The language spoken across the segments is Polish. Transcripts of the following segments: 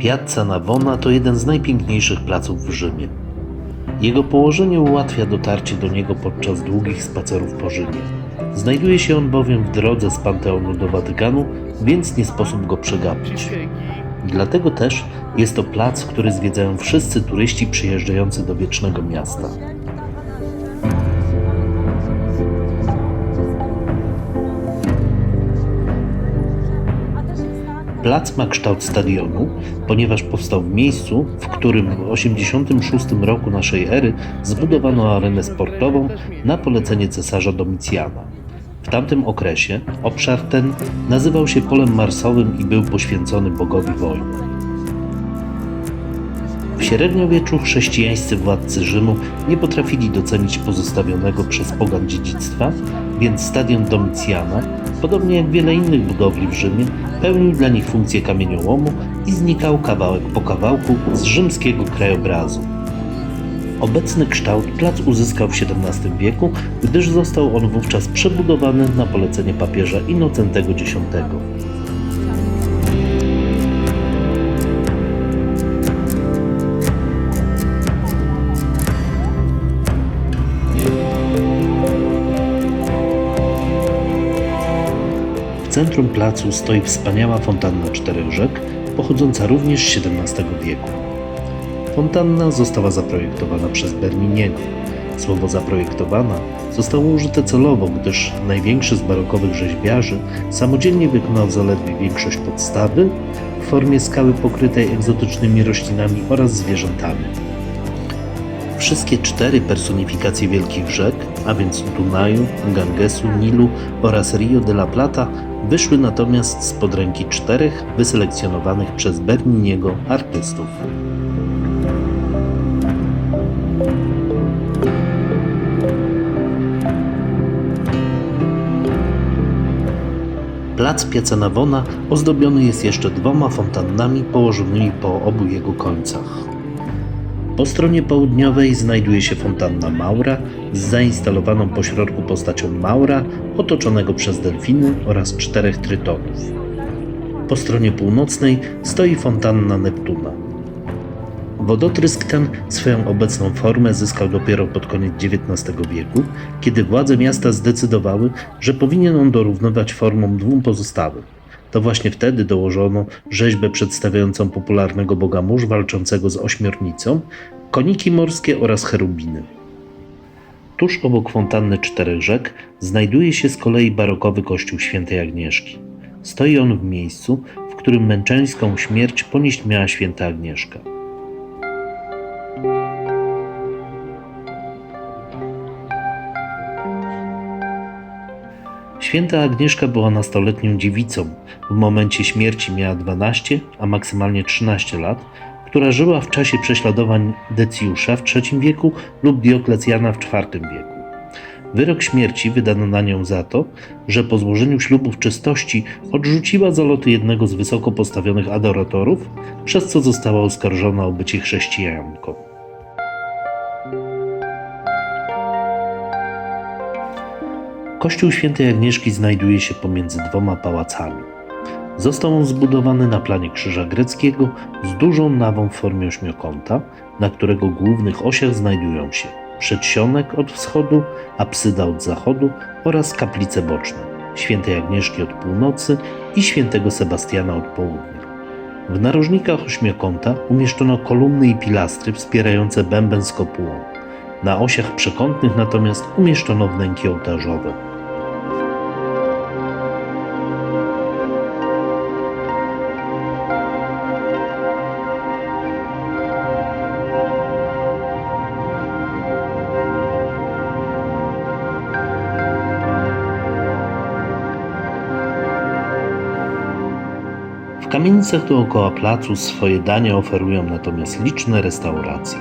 Piazza Navona to jeden z najpiękniejszych placów w Rzymie. Jego położenie ułatwia dotarcie do niego podczas długich spacerów po Rzymie. Znajduje się on bowiem w drodze z Panteonu do Watykanu, więc nie sposób go przegapić. Dlatego też jest to plac, który zwiedzają wszyscy turyści przyjeżdżający do Wiecznego Miasta. Plac ma kształt stadionu, ponieważ powstał w miejscu, w którym w 86 roku naszej ery zbudowano arenę sportową na polecenie cesarza Domicjana. W tamtym okresie obszar ten nazywał się Polem Marsowym i był poświęcony bogowi wojny. W średniowieczu chrześcijańscy władcy Rzymu nie potrafili docenić pozostawionego przez pogan dziedzictwa, więc stadion Domicjana, podobnie jak wiele innych budowli w Rzymie, pełnił dla nich funkcję kamieniołomu i znikał kawałek po kawałku z rzymskiego krajobrazu. Obecny kształt plac uzyskał w XVII wieku, gdyż został on wówczas przebudowany na polecenie papieża Innocentego X. W centrum placu stoi wspaniała fontanna Czterech Rzek, pochodząca również z XVII wieku. Fontanna została zaprojektowana przez Berniniego. Słowo zaprojektowana zostało użyte celowo, gdyż największy z barokowych rzeźbiarzy samodzielnie wykonał zaledwie większość podstawy w formie skały pokrytej egzotycznymi roślinami oraz zwierzętami. Wszystkie 4 personifikacje wielkich rzek, a więc Dunaju, Gangesu, Nilu oraz Rio de la Plata, wyszły natomiast spod ręki 4 wyselekcjonowanych przez Berniniego artystów. Plac Piazza Navona ozdobiony jest jeszcze 2 fontannami położonymi po obu jego końcach. Po stronie południowej znajduje się fontanna Maura z zainstalowaną pośrodku postacią Maura otoczonego przez delfiny oraz 4 trytonów. Po stronie północnej stoi fontanna Neptuna. Wodotrysk ten swoją obecną formę zyskał dopiero pod koniec XIX wieku, kiedy władze miasta zdecydowały, że powinien on dorównywać formom 2 pozostałym. To właśnie wtedy dołożono rzeźbę przedstawiającą popularnego boga mórz walczącego z ośmiornicą, koniki morskie oraz cherubiny. Tuż obok fontanny Czterech Rzek znajduje się z kolei barokowy kościół Świętej Agnieszki. Stoi on w miejscu, w którym męczeńską śmierć ponieść miała święta Agnieszka. Święta Agnieszka była nastoletnią dziewicą, w momencie śmierci miała 12, a maksymalnie 13 lat, która żyła w czasie prześladowań Decjusza w III wieku lub Dioklecjana w IV wieku. Wyrok śmierci wydano na nią za to, że po złożeniu ślubu w czystości odrzuciła zaloty jednego z wysoko postawionych adoratorów, przez co została oskarżona o bycie chrześcijanką. Kościół Świętej Agnieszki znajduje się pomiędzy 2 pałacami. Został on zbudowany na planie krzyża greckiego z dużą nawą w formie ośmiokąta, na którego głównych osiach znajdują się przedsionek od wschodu, apsyda od zachodu oraz kaplice boczne Świętej Agnieszki od północy i Świętego Sebastiana od południa. W narożnikach ośmiokąta umieszczono kolumny i pilastry wspierające bęben z kopułą. Na osiach przekątnych natomiast umieszczono wnęki ołtarzowe. W kamienicach dookoła placu swoje dania oferują natomiast liczne restauracje.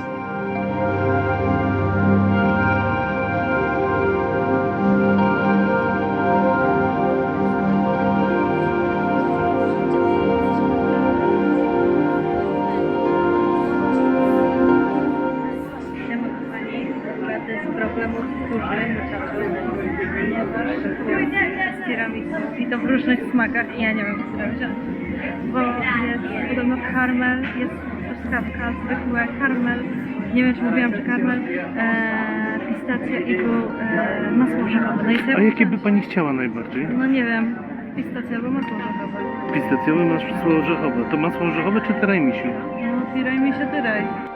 problemów z tiramisu i to w różnych smakach i ja nie wiem, co wziąć. bo jest podobno karmel, jest truskawka, zwykłe karmel, nie wiem czy mówiłam, czy karmel, pistacja i był masło orzechowe. No i A jakie by pani chciała najbardziej? No nie wiem, pistacja albo masło orzechowe. Pistacjowe, masło orzechowe. To masło orzechowe czy tiramisu? No tiraj mi się tyraj.